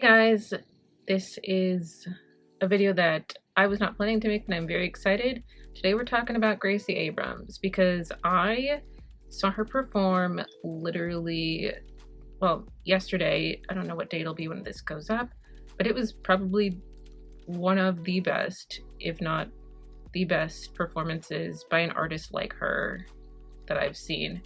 Hey guys, this is a video that I was not planning to make, and I'm very excited. Today we're talking about Gracie Abrams because I saw her perform literally, well, yesterday. I don't know what day it'll be when this goes up, but it was probably one of the best, if not the best, performances by an artist like her that I've seen.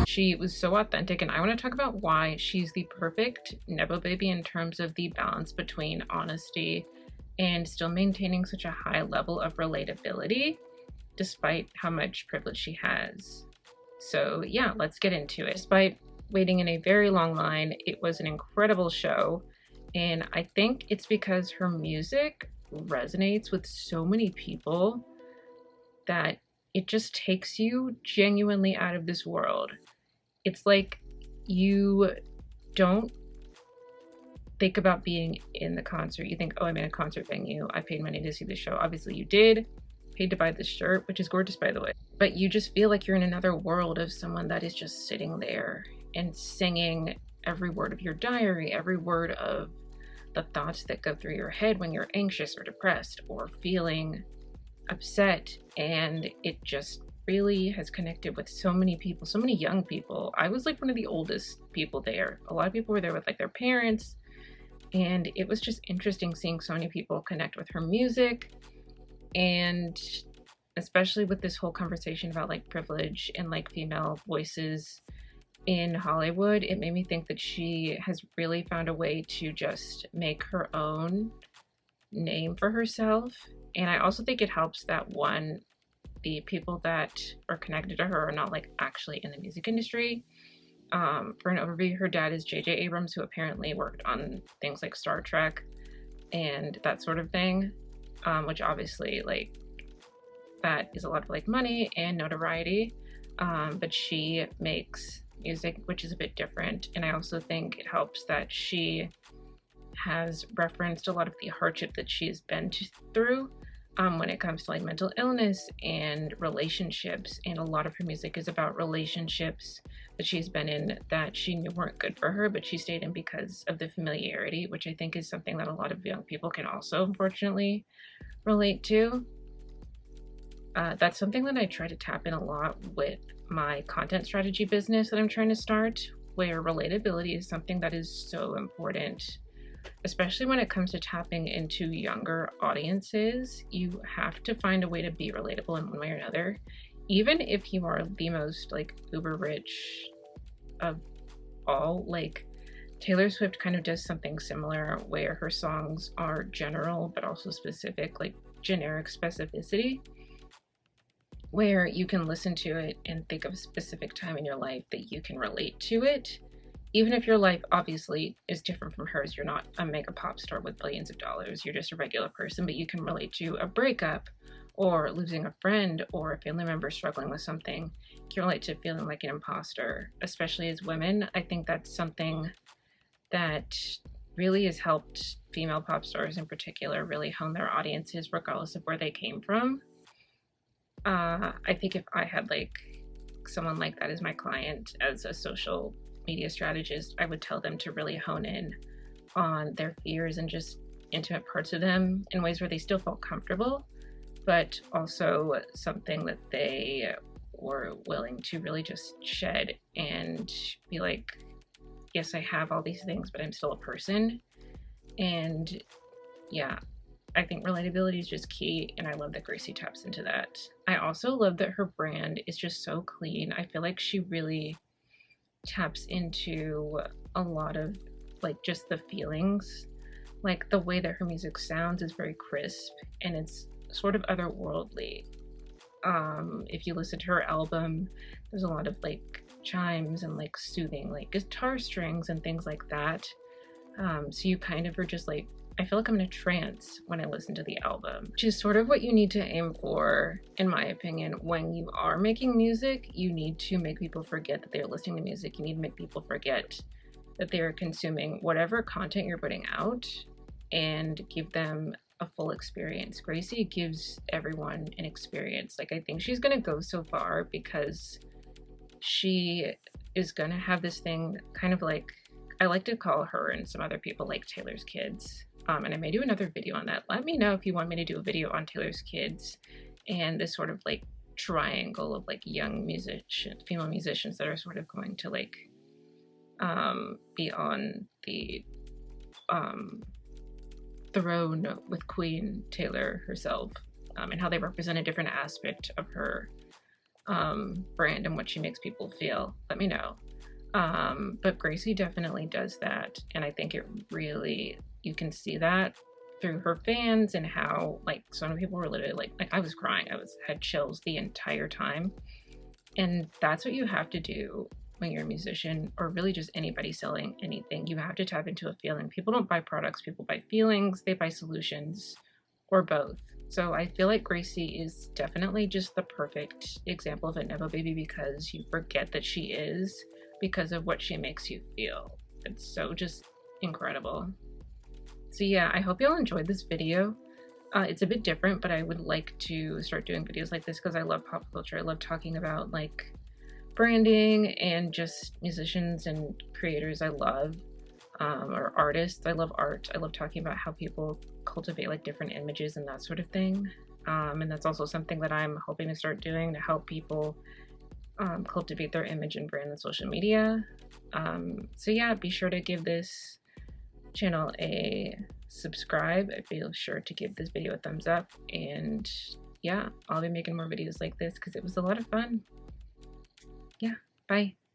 She was so authentic, and I want to talk about why she's the perfect Nepo baby in terms of the balance between honesty and still maintaining such a high level of relatability despite how much privilege she has. So yeah, let's get into it. Despite waiting in a very long line, it was an incredible show, and I think it's because her music resonates with so many people that it just takes you genuinely out of this world. It's like you don't think about being in the concert. You think, oh, I'm in a concert venue. I paid money to see the show. Obviously you did. Paid to buy this shirt, which is gorgeous, by the way. But you just feel like you're in another world of someone that is just sitting there and singing every word of your diary, every word of the thoughts that go through your head when you're anxious or depressed or feeling upset. And it just really has connected with so many people, so many young people. I was like one of the oldest people there. A lot of people were there with like their parents, and it was just interesting seeing so many people connect with her music, and especially with this whole conversation about like privilege and like female voices in Hollywood. It made me think that she has really found a way to just make her own name for herself. And I also think it helps that one, the people that are connected to her are not like actually in the music industry. For an overview, her dad is J.J. Abrams, who apparently worked on things like Star Trek and that sort of thing, which obviously like that is a lot of like money and notoriety. But she makes music which is a bit different, and I also think it helps that she has referenced a lot of the hardship that she's been through when it comes to like mental illness and relationships. And a lot of her music is about relationships that she's been in that she knew weren't good for her, but she stayed in because of the familiarity, which I think is something that a lot of young people can also unfortunately relate to. That's something that I try to tap in a lot with my content strategy business that I'm trying to start, where relatability is something that is so important, especially when it comes to tapping into younger audiences. You have to find a way to be relatable in one way or another, even if you are the most like uber rich of all. Like Taylor Swift kind of does something similar where her songs are general but also specific, like generic specificity, where you can listen to it and think of a specific time in your life that you can relate to it. Even if your life obviously is different from hers, you're not a mega pop star with billions of dollars, you're just a regular person, but you can relate to a breakup or losing a friend or a family member struggling with something. You can relate to feeling like an imposter, especially as women. I think that's something that really has helped female pop stars in particular really hone their audiences regardless of where they came from. I think if I had like someone like that as my client as a social media strategist, I would tell them to really hone in on their fears and just intimate parts of them in ways where they still felt comfortable, but also something that they were willing to really just shed and be like, yes, I have all these things, but I'm still a person. And yeah, I think relatability is just key, and I love that Gracie taps into that. I also love that her brand is just so clean. I feel like she really taps into a lot of like just the feelings. Like the way that her music sounds is very crisp and it's sort of otherworldly. If you listen to her album, there's a lot of like chimes and like soothing like guitar strings and things like that. So you kind of are just like, I feel like I'm in a trance when I listen to the album, which is sort of what you need to aim for, in my opinion. When you are making music, you need to make people forget that they're listening to music. You need to make people forget that they are consuming whatever content you're putting out and give them a full experience. Gracie gives everyone an experience. Like, I think she's gonna go so far because she is gonna have this thing kind of like, I like to call her and some other people like Taylor's kids. And I may do another video on that. Let me know if you want me to do a video on Taylor's kids and this sort of like triangle of like young female musicians that are sort of going to like be on the throne with Queen Taylor herself, and how they represent a different aspect of her brand and what she makes people feel. Let me know. But Gracie definitely does that, and I think it really, you can see that through her fans and how like some people were literally like I was crying, had chills the entire time. And that's what you have to do when you're a musician, or really just anybody selling anything. You have to tap into a feeling. People don't buy products, people buy feelings, they buy solutions, or both. So I feel like Gracie is definitely just the perfect example of a Nepo baby, because you forget that she is, because of what she makes you feel. It's so just incredible. So yeah, I hope y'all enjoyed this video. It's a bit different, but I would like to start doing videos like this because I love pop culture. I love talking about like branding and just musicians and creators I love, or artists. I love art. I love talking about how people cultivate like different images and that sort of thing. And that's also something that I'm hoping to start doing to help people cultivate their image and brand on social media. So yeah, be sure to give this channel a subscribe. Be sure to give this video a thumbs up, and yeah, I'll be making more videos like this because it was a lot of fun. Yeah, bye.